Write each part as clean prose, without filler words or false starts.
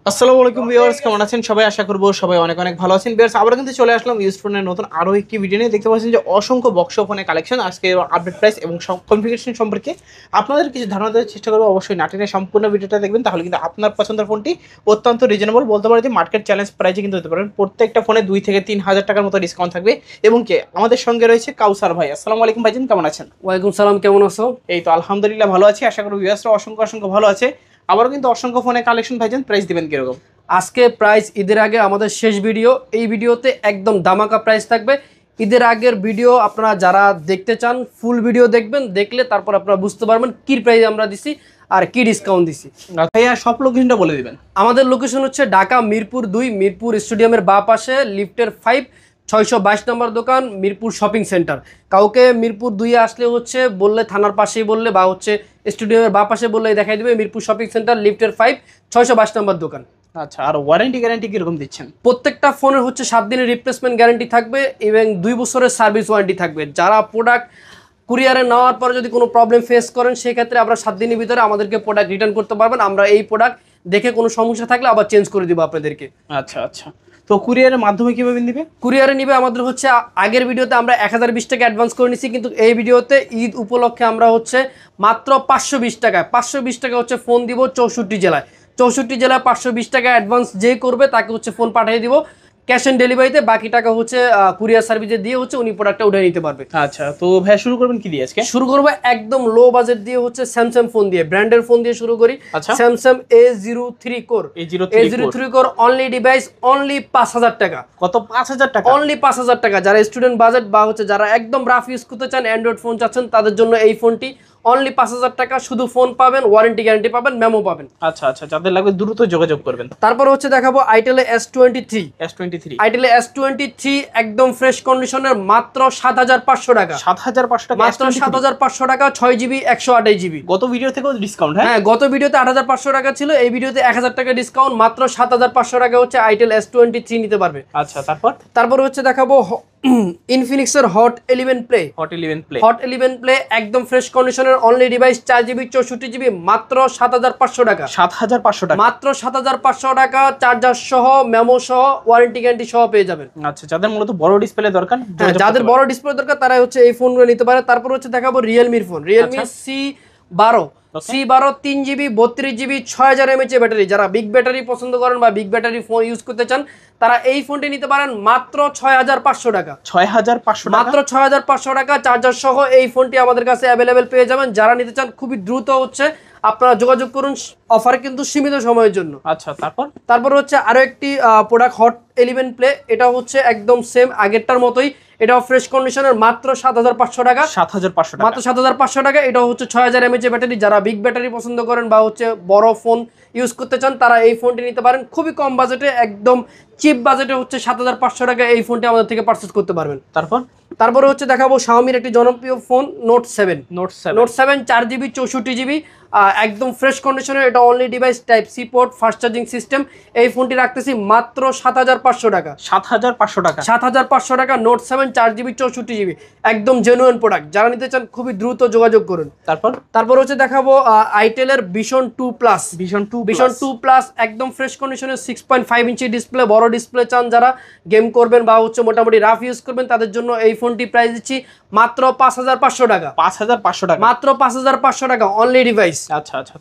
আসসালামু আলাইকুম ভিউয়ার্স, কেমন আছেন সবাই? আশা করব সবাই অনেক অনেক ভালো আছেন। ভিউয়ার্স, আবার কিন্তু চলে আসলাম ইউজ ফোনের নতুন আরো একটি ভিডিও নিয়ে। দেখতে পাচ্ছেন যে অসংখ্য বক্স ফোনের কালেকশন, আজকে আপডেট প্রাইস এবং কনফিগারেশন সম্পর্কে আপনাদের কিছু ধারণা দেওয়ার চেষ্টা করবো। অবশ্যই নাটিনে সম্পূর্ণ ভিডিওটা দেখবেন, তাহলে কিন্তু আপনার পছন্দের ফোনটি অত্যন্ত রিজনেবল, বলতে পারে যে মার্কেট চ্যালেঞ্জ প্রাইসে কিন্তু হতে পারেন। প্রত্যেকটা ফোনে 2 থেকে 3 হাজার টাকার মতো ডিসকাউন্ট থাকবে। এবং কে আমাদের সঙ্গে রয়েছে কাউসার ভাই। আসসালামু আলাইকুম ভাইজান, কেমন আছেন? ওয়ালাইকুম সালাম, কেমন আছো? এই তো আলহামদুলিল্লাহ ভালো আছি। আশা করি ভিউয়ার্সরা অসংখ্য অসংখ্য ভালো আছে। আবারও কিন্তু অসংখ্য ফোনের কালেকশন ভাইজান, প্রাইস দিবেন কিরকম? আজকে প্রাইস ঈদের আগে আমাদের শেষ ভিডিও। এই ভিডিওতে একদম দামাকা প্রাইস থাকবে। ঈদের আগের ভিডিও আপনারা যারা দেখতে চান ফুল ভিডিও দেখবেন, দেখলে তারপর আপনারা বুঝতে পারবেন কি প্রাইস আমরা দিছি আর কি ডিসকাউন্ট দিছি। ভাইয়া সব লোকেশনটা বলে দিবেন। আমাদের লোকেশন হচ্ছে ঢাকা মিরপুর 2, মিরপুর স্টেডিয়ামের বাঁ পাশে, লিফটের 5, 622 নম্বর দোকান, মিরপুর শপিং সেন্টার। কাউকে মিরপুর 2-এ আসলে হচ্ছে বললে থানার পাশেই বললে বা হচ্ছে স্টেডিয়ামের বাঁ পাশে বললে দেখাই দেবে মিরপুর শপিং সেন্টার, লিফটের 5, 622 নম্বর দোকান। আচ্ছা, আর ওয়ারেন্টি গ্যারান্টি কিরকম দিচ্ছেন? প্রত্যেকটা ফোনের হচ্ছে 7 দিনের রিপ্লেসমেন্ট গ্যারান্টি থাকবে এবং 2 বছরের সার্ভিস ওয়ারেন্টি থাকবে। যারা প্রোডাক্ট কুরিয়ারে নেওয়ার পরে যদি কোনো প্রবলেম ফেস করেন, সেক্ষেত্রে আমরা 7 দিনের ভিতরে আমাদেরকে প্রোডাক্ট রিটার্ন করতে পারবেন। আমরা এই প্রোডাক্ট দেখে কোনো সমস্যা থাকলে আবার চেঞ্জ করে দিব আপনাদেরকে। আচ্ছা আচ্ছা, তো কুরিয়ারের মাধ্যমে কিভাবে নিবে? কুরিয়ারে নিবে আমাদের হচ্ছে আগের ভিডিওতে আমরা 1020 টাকা অ্যাডভান্স করে নিছি, কিন্তু এই ভিডিওতে ঈদ উপলক্ষে আমরা হচ্ছে মাত্র 520 টাকায় 520 টাকা হচ্ছে ফোন দিব 64 জেলায়। 64 জেলায় 520 টাকা অ্যাডভান্স যে করবে তাকে হচ্ছে ফোন পাঠিয়ে দিব ক্যাশ অন ডেলিভারিতে। বাকি টাকা হচ্ছে কুরিয়ার সার্ভিসে দিয়ে হচ্ছে উনি প্রোডাক্টটা উঠে নিতে পারবে। আচ্ছা, তো ভাই শুরু করবেন কি দিয়ে আজকে? শুরু করবো একদম লো বাজেট দিয়ে, হচ্ছে স্যামসাং ফোন দিয়ে, ব্র্যান্ডের ফোন দিয়ে শুরু করি। আচ্ছা, Samsung A03 core, A03 core only device only 5000 টাকা। কত? 5,000 টাকা? অনলি 5000 টাকা। যারা স্টুডেন্ট বাজেট বা হচ্ছে যারা একদম রাফ ইউজ করতে চান, অ্যান্ড্রয়েড ফোন চাচ্ছেন, তাদের জন্য এই ফোনটি অনলি 5000 টাকা। শুধু ফোন পাবেন, ওয়ারেন্টি গ্যারান্টি পাবেন, মেমো পাবেন। আচ্ছা আচ্ছা, যাদের লাগবে দ্রুত যোগাযোগ করবেন। তারপর হচ্ছে দেখাবো আইটেলে S23। S23? আইটেলে S23 একদম ফ্রেশ কন্ডিশনের মাত্র 7500 টাকা। 7,500 টাকা? মাত্র 7500 টাকা, 6GB 128GB। গত ভিডিও থেকেও ডিসকাউন্ট? হ্যাঁ, গত ভিডিওতে 8500 টাকা ছিল, এই ভিডিওতে 1000 টাকা ডিসকাউন্ট, মাত্র 7500 টাকা হচ্ছে আইটেল S23 নিতে পারবে। আচ্ছা, তারপর হচ্ছে দেখাবো ইনফিনিক্সের হট 11 প্লে। হট 11 প্লে একদম ফ্রেশ কন্ডিশনের অনলি ডিভাইস 4GB 64GB মাত্র 7500 টাকা। 7,500 টাকা? মাত্র 7500 টাকা, চার্জার সহ, মেমো সহ, ওয়ারেন্টি গ্যারান্টি সহ পেয়ে যাবেন। আচ্ছা, যাদের মূলত বড় ডিসপ্লে দরকার, যাদের বড় ডিসপ্লে দরকার তারা হচ্ছে এই ফোনগুলো নিতে পারে। তারপর হচ্ছে দেখাবো রিয়েলমির ফোন, Realme C12। C12 3GB 32GB 6000 mAh battery. যারা বিগ ব্যাটারি পছন্দ করেন বা বিগ ব্যাটারি ফোন ইউজ করতে চান, তারা এই ফোনটি নিতে পারেন মাত্র 6500 টাকা। 6500 টাকা? মাত্র 6500 টাকা, চার্জার সহ এই ফোনটি আমাদের কাছে অ্যাভেলেবেল পেয়ে যাবেন। যারা নিতে চান খুবই দ্রুত হচ্ছে আপনারা যোগাযোগ করুন, অফার কিন্তু সীমিত সময়ের জন্য। আচ্ছা, তারপর হচ্ছে আরো একটি প্রোডাক্ট হট 11 প্লে। এটা হচ্ছে একদম সেম আগেরটার মতোই, এটাও ফ্রেশ কন্ডিশনের মাত্র 7500 টাকা। 7500 টাকা? মাত্র 7500 টাকা। এটা হচ্ছে 6000 mAh ব্যাটারি। যারা বিগ ব্যাটারি পছন্দ করেন বা হচ্ছে বড় ফোন ইউজ করতে চান, তারা এই ফোনটি নিতে পারেন খুবই কম বাজেটে, একদম চিপ বাজেটে হচ্ছে 7500 টাকা এই ফোনটি আমাদের থেকে পারচেজ করতে পারবেন। তারপরে হচ্ছে দেখাবো শাওমির একটি জনপ্রিয় phone note 7। Note 7 4GB 64GB একদম ফ্রেশ কন্ডিশনের। এটা only device type C port, fast charging system. এই ফোনটি রাখতেছি মাত্র 7500 টাকা। 7500 টাকা? 7500 টাকা, নোট 7 4GB 64GB একদম জেনুইন প্রোডাক্ট। যারা নিতে চান খুবই দ্রুত যোগাযোগ করুন। তারপর হচ্ছে দেখাবো আইটেলের ভিশন 2 প্লাস। ভিশন 2 প্লাস একদম ফ্রেশ কন্ডিশনের 6.5 ইঞ্চি ডিসপ্লে। বড় ডিসপ্লে চান যারা, গেম করবেন বা হচ্ছে মোটামুটি রাফ ইউজ করবেন, তাদের জন্য এই ফোনটি প্রাইস দিচ্ছি মাত্র 5500 টাকা। 5500 টাকা? মাত্র 5500 টাকা অনলি ডিভাইস। আচ্ছা আচ্ছা,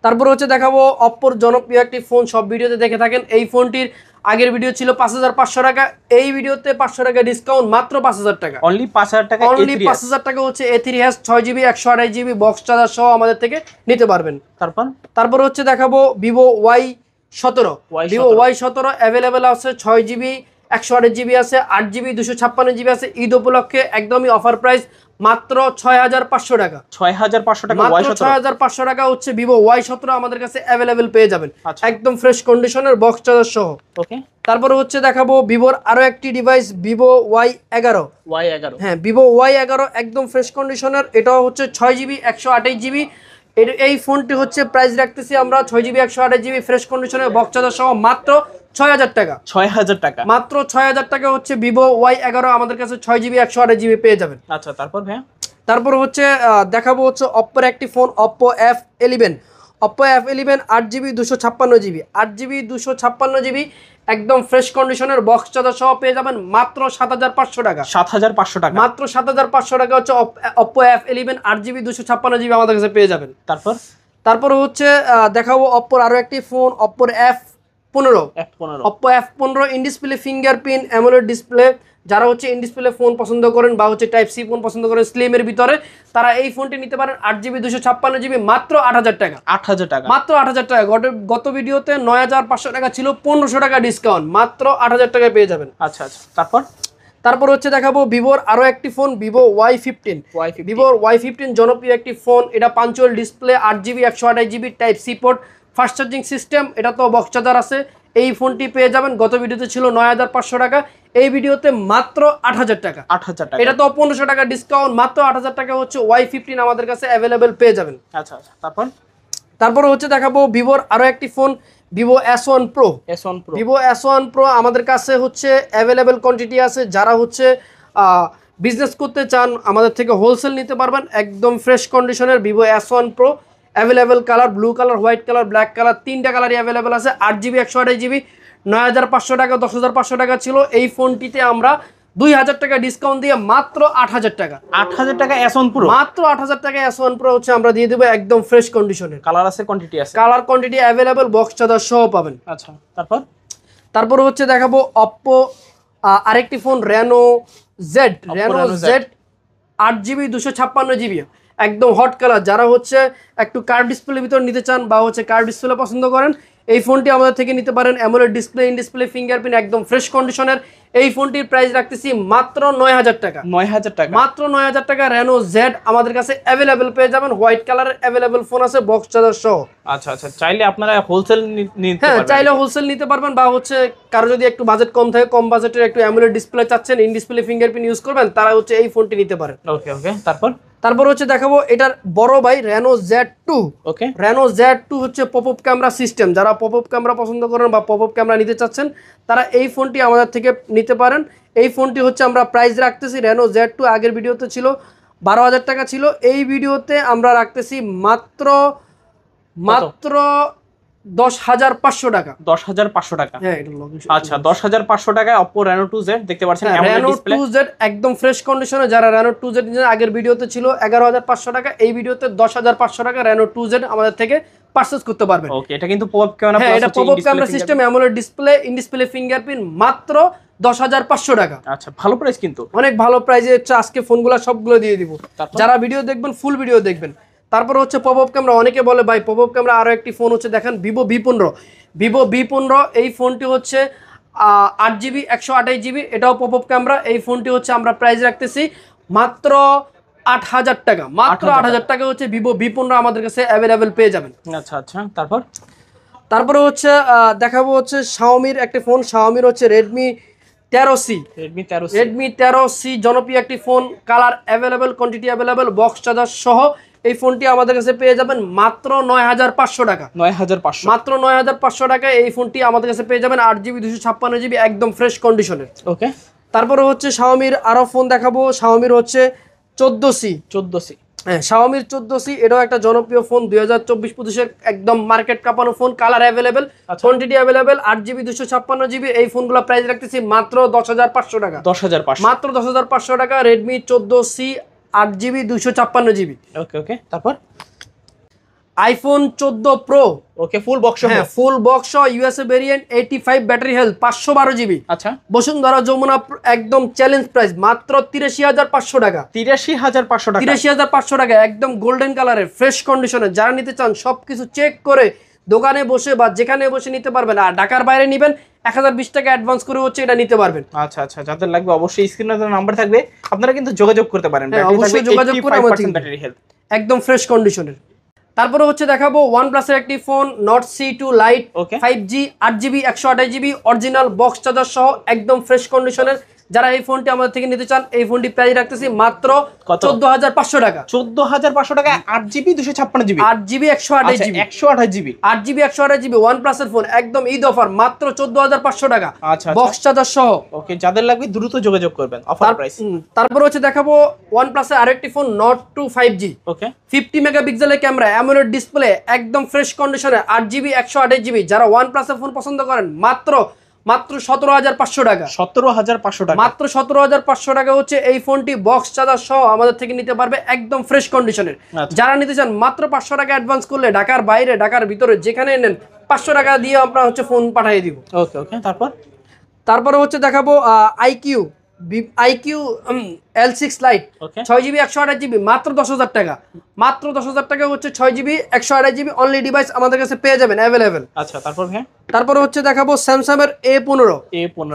তারপর হচ্ছে দেখাবো অপ্পোর জনপ্রিয় একটি ফোন, সব ভিডিওতে দেখে থাকেন। এই ফোনটির আগের ভিডিও ছিল 5500 টাকা, এই ভিডিওতে 500 টাকা ডিসকাউন্ট, মাত্র 5000 টাকা। অনলি 5000 টাকা? অনলি 5000 টাকা হচ্ছে A3s 6GB 128GB box charger সহ আমাদের থেকে নিতে পারবেন। তারপর হচ্ছে দেখাবো Vivo Y17। Vivo Y17 available আছে, 6GB 128GB আছে, 8GB 256GB আছে। ঈদ উপলক্ষে একদমই অফার প্রাইস মাত্র 6500 টাকা। 6500 টাকা? মাত্র 6500 টাকা হচ্ছে ভিভো Y17 আমাদের কাছে অ্যাভেলেবেল পেয়ে যাবেন, একদম ফ্রেশ কন্ডিশনের বক্স চার্জার সহ। তারপরে হচ্ছে দেখাবো ভিভোর আরো একটি ডিভাইস, ভিভো Y11। হ্যাঁ, ভিভো Y11 একদম ফ্রেশ কন্ডিশনের। এটাও হচ্ছে 6GB 128GB। এই ফোনটি হচ্ছে প্রাইস রাখতেছি আমরা 6GB 128GB ফ্রেশ কন্ডিশনের বক্স চার্জার সহ মাত্র 6000 টাকা। 6000 টাকা? মাত্র 6000 টাকা হচ্ছে ভিভো Y11 আমাদের কাছে 6GB 128GB পেয়ে যাবেন। আচ্ছা, তারপর হচ্ছে দেখাবো হচ্ছে অপ্পোর একটি phone, Oppo F11। Oppo F11 8GB 256GB 8GB 256GB একদম ফ্রেশ কন্ডিশনের বক্স চার্জার সহ পেয়ে যাবেন মাত্র 7500 টাকা। 7500 টাকা, মাত্র 7500 টাকা হচ্ছে Oppo F11 8GB 256GB আমাদের কাছে পেয়ে যাবেন। তারপর হচ্ছে দেখাবো Oppo আরো একটি phone Oppo F15 Oppo F15 in display fingerprint AMOLED display. যারা হচ্ছে ইন ডিসপ্লে ফোন পছন্দ করেন বা হচ্ছে টাইপ সি ফোন পছন্দ করেন স্লিমের ভিতরে, তারা এই ফোনটি নিতে পারেন 8GB 256GB মাত্র 8000 টাকা। 8000 টাকা, মাত্র 8000 টাকা। গত ভিডিওতে 9500 টাকা ছিল, 1500 টাকা ডিসকাউন্ট, মাত্র 8000 টাকায় পেয়ে যাবেন। আচ্ছা। তারপর হচ্ছে দেখাবো ভিভোর আরো একটি ফোন ভিভো Y15। ভিভোর Y15 জনপ্রিয় একটি ফোন। এটা পাঞ্চুয়াল display, 8GB 128GB type C port, fast charging system, এটা তো বক্স চার্জার আছে। এই ফোনটি পেয়ে যাবেন, গত ভিডিওতে ছিল 9500 টাকা, এই ভিডিওতে মাত্র 8000 টাকা। 8000 টাকা, এটা তো 1500 টাকা ডিসকাউন্ট, মাত্র 8000 টাকা হচ্ছে Y15 আমাদের কাছে অ্যাভেলেবেল পেয়ে যাবেন। আচ্ছা। তারপর হচ্ছে দেখাবো ভিভোর আরো একটি phone Vivo S1 Pro। Vivo S1 Pro আমাদের কাছে হচ্ছে অ্যাভেলেবেল কোয়ান্টিটি আছে। যারা হচ্ছে বিজনেস করতে চান আমাদের থেকে হোলসেল নিতে পারবেন। একদম ফ্রেশ কন্ডিশনের Vivo S1 Pro available colour, blue colour, white colour, black colour, 3টা কালারই অ্যাভেলেবেল আছে। 8GB 128GB 9500 টাকা, 10500 টাকা ছিল। এই ফোনটিতে আমরা 2000 টাকা ডিসকাউন্ট দিয়ে মাত্র 8000 টাকা। 8000 টাকা S1 Pro, মাত্র 8000 টাকা S1 Pro হচ্ছে আমরা দিয়ে দেবো একদম ফ্রেশ কন্ডিশনের। কালার আছে, কোয়ান্টিটি আছে, colour quantity available, box charger সহ পাবেন। আচ্ছা। তারপর হচ্ছে দেখাবো Oppo আরেকটি phone Reno Z 8GB 256GB একদম হট কালার। যারা হচ্ছে একটু কার্ভ ডিসপ্লের ভিতর নিতে চান বা হচ্ছে কার্ভ ডিসপ্লে পছন্দ করেন, এই ফোনটি আমাদের থেকে নিতে পারেন। AMOLED display, in display fingerprint, একদম ফ্রেশ কন্ডিশনের। এই ফোনটির প্রাইস রাখতেছি মাত্র 9000 টাকা। 9000 টাকা, মাত্র 9000 টাকা। Reno Z আমাদের কাছে অ্যাভেলেবেল পেয়ে যাবেন। হোয়াইট কালারের অ্যাভেলেবেল ফোন আছে বক্স চার্জার সহ। আচ্ছা। চাইলে আপনারা হোলসেল নিতে হ্যাঁ, পারবেন। চাইলে হোলসেল নিতে পারবেন বা হচ্ছে কারো যদি একটু বাজেট কম থাকে, কম বাজেটের একটু অ্যামোলেড ডিসপ্লে চাচ্ছেন, ইন ডিসপ্লে ফিঙ্গারপ্রিন্ট ইউজ করবেন, তারা হচ্ছে এই ফোনটি নিতে পারেন। ওকে। তারপর হচ্ছে দেখাবো এটার বড় ভাই Reno Z2। Reno Z2 হচ্ছে পপআপ ক্যামেরা সিস্টেম। যারা পপআপ ক্যামেরা পছন্দ করেন বা পপআপ ক্যামেরা নিতে চাচ্ছেন, তারা এই ফোনটি আমাদের থেকে নিতে পারেন। এই ফোনটি হচ্ছে আমরা প্রাইস রাখতেছি Reno Z2 আগের ভিডিওতে ছিল 12000 টাকা ছিল, এই ভিডিওতে আমরা রাখতেছি মাত্র 10500 টাকা। 10500 টাকা, হ্যাঁ, আচ্ছা। 10500 টাকায় Oppo Reno 2Z দেখতে পাচ্ছেন। Reno 2Z একদম ফ্রেশ কন্ডিশনে। যারা Reno 2Z আগের ভিডিওতে ছিল 11500 টাকা, এই ভিডিওতে 10500 টাকা Reno 2Z আমাদের থেকে পারচেজ করতে পারবেন। ওকে, এটা কিন্তু পপআপ ক্যামেরা, হ্যাঁ, এটা popup camera system, AMOLED display, in display fingerprint, মাত্র 10500 টাকা। আচ্ছা, ভালো প্রাইস কিন্তু, অনেক ভালো প্রাইসে হচ্ছে আজকে ফোনগুলো সবগুলো দিয়ে দিব। যারা ভিডিও দেখবেন ফুল ভিডিও দেখবেন। তারপর হচ্ছে পপআপ ক্যামেরা, অনেকে বলে ভাই পপআপ ক্যামেরা আরো একটি ফোন হচ্ছে দেখেন ভিভো V15। এই ফোনটি হচ্ছে 8GB 128GB, এটাও পপআপ ক্যামেরা। এই ফোনটি হচ্ছে আমরা প্রাইস রাখতেছি মাত্র 8000 টাকা। মাত্র 8000 টাকা হচ্ছে ভিভো V15 আমাদের কাছে অ্যাভেলেবেল পেয়ে যাবেন। আচ্ছা। তারপরে হচ্ছে দেখাবো হচ্ছে শাওমির একটা ফোন। শাওমির হচ্ছে Redmi 13C জনপ্রিয় একটি phone. Colour available, quantity available, box charger সহ। এই ফোনটি আমাদের কাছে পেয়ে যাবেন মাত্র 9500 টাকা। 9500, মাত্র 9500 টাকা এই ফোনটি আমাদের কাছে পেয়ে যাবেন। 8GB 256GB একদম ফ্রেশ কন্ডিশনের। ওকে। তারপরে হচ্ছে শাওমির আরো ফোন দেখাবো। শাওমির হচ্ছে 14C। হ্যাঁ, শাওমির 14C এটাও একটা জনপ্রিয় ফোন। 2024-25 একদম মার্কেট কাঁপানো phone. Colour available, quantity available, 8GB 256GB। এই ফোনগুলো প্রাইস রাখতেছি মাত্র 10500 টাকা। 10500, মাত্র 10500 টাকা। Redmi 14C 8GB 256GB। ওকে। তারপর iPhone 14 Pro। ওকে, ফুল বক্স, হ্যাঁ, full box USA variant, 85 battery health, 512GB। আচ্ছা। বসুন্ধরা যমুনা একদম চ্যালেঞ্জ প্রাইস মাত্র 83500 টাকা। 83500 টাকা, 83500 টাকা একদম গোল্ডেন কালারের ফ্রেশ কন্ডিশনে। যারা নিতে চান সবকিছু চেক করে দোকানে বসে বা যেখানে বসে নিতে পারবেন। আর ঢাকার বাইরে নেবেন 1020 টাকা অ্যাডভান্স করে হচ্ছে এটা নিতে পারবেন। আচ্ছা। যাদের লাগবে অবশ্যই স্ক্রিনে নাম্বার থাকবে, আপনারা কিন্তু যোগাযোগ করতে পারেন। অবশ্যই যোগাযোগ করে আমাদের ব্যাটারি হেলথ একদম ফ্রেশ কন্ডিশনের। তারপরে হচ্ছে দেখাবো OnePlus এর একটি phone Nord C2 Lite 5G 8GB 128GB original box charger সহ একদম ফ্রেশ কন্ডিশনের। যারা এই ফোনটি আমাদের থেকে নিতে চান এই ফোনটি প্রাইস রাখতেছি মাত্র কত? 14,500 টাকা। 14,500 টাকায় 8GB 256GB 8GB 128GB 128GB 8GB 128GB OnePlus এর ফোন একদম ঈদ অফার মাত্র 14,500 টাকা আচ্ছা বক্স চার্জার সহ। ওকে, যাদের লাগবে দ্রুত যোগাযোগ করবেন, অফার প্রাইস। তারপর হচ্ছে দেখাবো OnePlus এর আরেকটি ফোন Nord 2 5G। ওকে, 50 মেগাপিক্সেলের ক্যামেরা, অ্যামোলেড ডিসপ্লে, একদম ফ্রেশ কন্ডিশনে, 8GB 128GB। যারা OnePlus এর ফোন পছন্দ করেন মাত্র 17,500 টাকা। 17,500 টাকা মাত্র 17,500 টাকা হচ্ছে এই ফোনটি বক্স চার্জার সহ আমাদের থেকে নিতে পারবে একদম ফ্রেশ কন্ডিশনের। যারা নিতে চান মাত্র 500 টাকা অ্যাডভান্স করলে ঢাকার বাইরে ঢাকার ভিতরে যেখানে নেন 500 টাকা দিয়ে আমরা হচ্ছে ফোন পাঠিয়ে দিব। ওকে ওকে, তারপরে হচ্ছে দেখাবো IQ L6 Lite ওকে 6GB 128GB মাত্র 10,000 টাকা। মাত্র 10,000 টাকা হচ্ছে 6GB 128GB অনলি ডিভাইস আমাদের কাছে পেয়ে যাবেন অ্যাভেলেবেল। আচ্ছা, তারপর ভাই তারপরে হচ্ছে দেখাবো স্যামসাং এর A15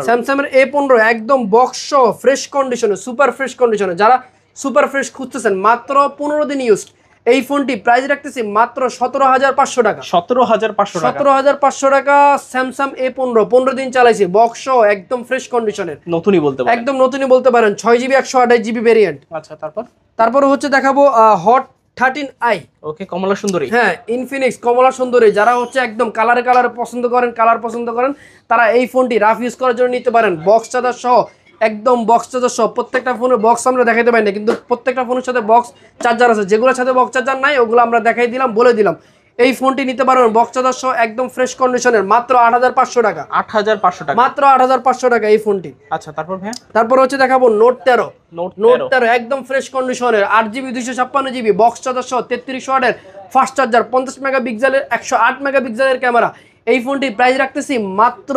স্যামসাং এর A15 একদম বক্স সহ ফ্রেশ কন্ডিশনে, সুপার ফ্রেশ কন্ডিশনে। যারা সুপার ফ্রেশ খুঁজতেছেন মাত্র 15 দিন ইউজড এই ফোনটি প্রাইস রাখতেছি মাত্র 17,500 টাকা। 17,500 টাকা স্যামসাং A15 15 দিন চালাইছি বক্স সহ একদম ফ্রেশ কন্ডিশনের, নতুনই বলতে পারেন, একদম নতুনই বলতে পারেন। 6GB 128GB variant. আচ্ছা, তারপরে হচ্ছে দেখাবো হট 13i। ওকে, কমলা সুন্দরী, হ্যাঁ ইনফিনিক্স কমলা সুন্দরী। যারা হচ্ছে একদম কালার পছন্দ করেন তারা এই ফোনটি রাফ ইউজ করার জন্য নিতে পারেন। বক্স চার্জার সহ একদম বক্স চার্জার সহ। প্রত্যেকটা ফোনের বক্স আমরা দেখাইতে পারি না, কিন্তু প্রত্যেকটা ফোনের সাথে বক্স চার্জার আছে। যেগুলোর সাথে বক্স চার্জার নাই ওগুলো আমরা দেখাই দিলাম, বলে দিলাম। এই ফোনটি নিতে পারবেন বক্স চার্জার সহ একদম ফ্রেশ কন্ডিশনের মাত্র 8,500 টাকা। 8,500 টাকা, মাত্র 8,500 টাকা এই ফোনটি। আচ্ছা, তারপর হচ্ছে দেখাবো নোট 13 একদম ফ্রেশ কন্ডিশনের 8GB 256GB বক্স চার্জার সহ 33 ওয়াটের ফাস্ট চার্জার, 50 মেগাপিক্সেলের 108 মেগাপিক্সেলের ক্যামেরা। এই ফোনটির প্রাইস রাখতেছি মাত্র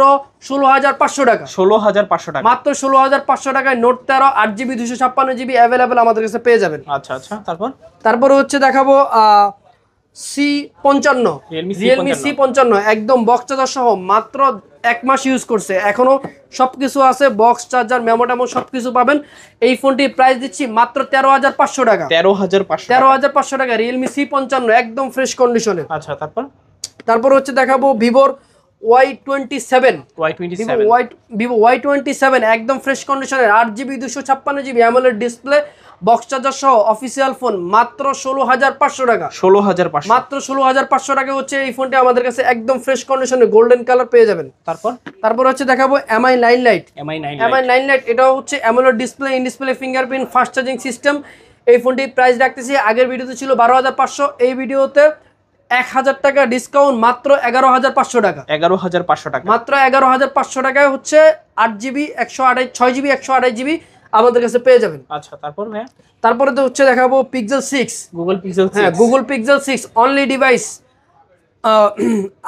16,500 টাকা। 16,500 টাকা, মাত্র 16,500 টাকায় নোট 13 8GB 256GB অ্যাভেলেবেল আমাদের কাছে পেয়ে যাবেন। আচ্ছা, তারপর হচ্ছে দেখাবো C55 Realme C55 একদম বক্স চার্জার সহ মাত্র 1 মাস ইউজ করছে, এখনো সবকিছু আছে, বক্স চার্জার মেমো সবকিছু পাবেন। এই ফোনটির প্রাইস দিচ্ছি মাত্র 13,500 টাকা। 13,500 টাকা Realme C55 একদম ফ্রেশ কন্ডিশনে। আচ্ছা, তারপর হচ্ছে দেখাবো ভিভোর Y27 একদম ফ্রেশ কন্ডিশনের 8GB 256GB AMOLED display box charger সহ অফিসিয়াল ফোন মাত্র 16,500 টাকা। 16,500 মাত্র 16,500 টাকা হচ্ছে এই ফোনটি আমাদের কাছে একদম ফ্রেশ কন্ডিশনে গোল্ডেন কালার পেয়ে যাবেন। তারপর হচ্ছে দেখাবো MI 9 Lite এটাও হচ্ছে AMOLED display, in display fingerprint, fast charging system. এই ফোনটির প্রাইস রাখতেছি আগের ভিডিওতে ছিল 12,500, এই ভিডিওতে 1,000 টাকা ডিসকাউন্ট মাত্র 11,500 টাকা। 11,500 টাকা, মাত্র 11,500 টাকায় হচ্ছে 8GB 6GB 128GB আমাদের কাছে পেয়ে যাবেন। আচ্ছা, তারপরে তো হচ্ছে দেখাবো Pixel 6 Google Pixel 6 only device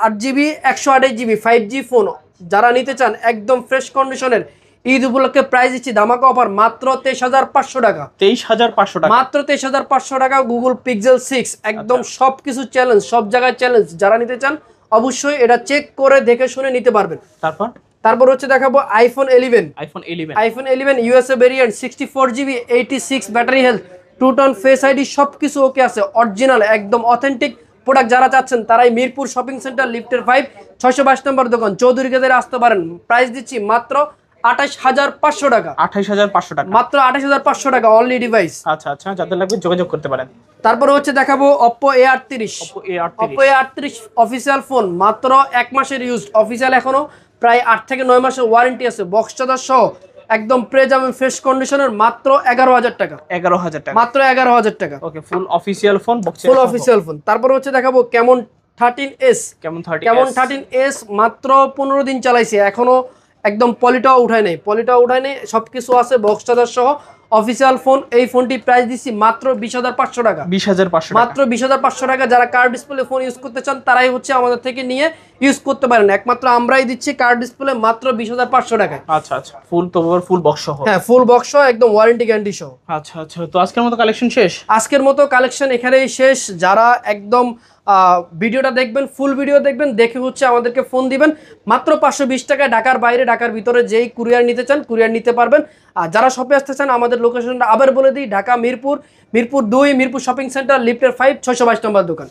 8GB 128GB 5G phone. যারা নিতে চান একদম ফ্রেশ কন্ডিশনের ঈদ উপলক্ষে প্রাইস দিচ্ছি ধামাকা অফার মাত্র 23,500 টাকা। 23,500 টাকা, মাত্র 23,500 টাকা Google Pixel 6 একদম সবকিছু চ্যালেঞ্জ, সব জায়গায় চ্যালেঞ্জ। যারা নিতে চান অবশ্যই এটা চেক করে দেখে শুনে নিতে পারবেন। তারপর হচ্ছে দেখাবো iPhone 11 USA variant 64GB 86 battery health 2 tone face ID সবকিছু ওকে আছে, অরিজিনাল একদম অথেন্টিক প্রোডাক্ট। যারা চাচ্ছেন তারাই মিরপুর শপিং সেন্টার লিফটের 5 622 নম্বর দোকান চৌধুরী গেজের আসতে পারেন। প্রাইস দিচ্ছি মাত্র 28,500 টাকা। 28,500 টাকা, মাত্র 28,500 টাকা অনলি ডিভাইস। আচ্ছা, যাদের লাগবে যোগাযোগ করতে পারেন। তারপর হচ্ছে দেখাবো Oppo A38 অফিসিয়াল ফোন মাত্র 1 মাসের ইউজড, অফিসিয়াল এখনো প্রায় 8 থেকে 9 মাসের ওয়ারেন্টি আছে, বক্স চার্জার সহ একদম প্রেজাম ফ্রেশ কন্ডিশনের মাত্র 11,000 টাকা। 11,000 টাকা, মাত্র 11,000 টাকা। Okay, full official phone, full official phone. তারপর হচ্ছে দেখাবো Camon 13s মাত্র 15 দিন চালাইছে, এখনো একদম পলিটাও উঠায় নাই, সবকিছু আছে, বক্স চার্জার সহ অফিসিয়াল ফোন। এই ফোনটি প্রাইস দিচ্ছি মাত্র 20,500 টাকা। 20,500 মাত্র 20,500 টাকা। যারা কার্ড ডিসপ্লে ফোন ইউজ করতে চান তারাই হচ্ছে আমাদের থেকে নিয়ে ইউজ করতে পারেন, একমাত্র আমরাই দিচ্ছি কার্ড ডিসপ্লে মাত্র 20,500 টাকায়। আচ্ছা, ফুল বক্স সহ, হ্যাঁ ফুল বক্স সহ একদম ওয়ারেন্টি গ্যারান্টি সহ। আচ্ছা, তো আজকের মতো কালেকশন শেষ। আজকের মতো কালেকশন এখানেই শেষ। যারা একদম ভিডিওটা দেখবেন, ফুল ভিডিও দেখবেন, দেখে হচ্ছে আমাদেরকে ফোন দিবেন। মাত্র 520 টাকায় ঢাকার বাইরে ঢাকার ভিতরে যেই কুরিয়ার নিতে চান কুরিয়ার নিতে পারবেন। আর যারা শপে আসতে চান আমাদের লোকেশনটা আবার বলে দিই, ঢাকা মিরপুর 2 মিরপুর শপিং সেন্টার লিফটের 5 622 নম্বর দোকান।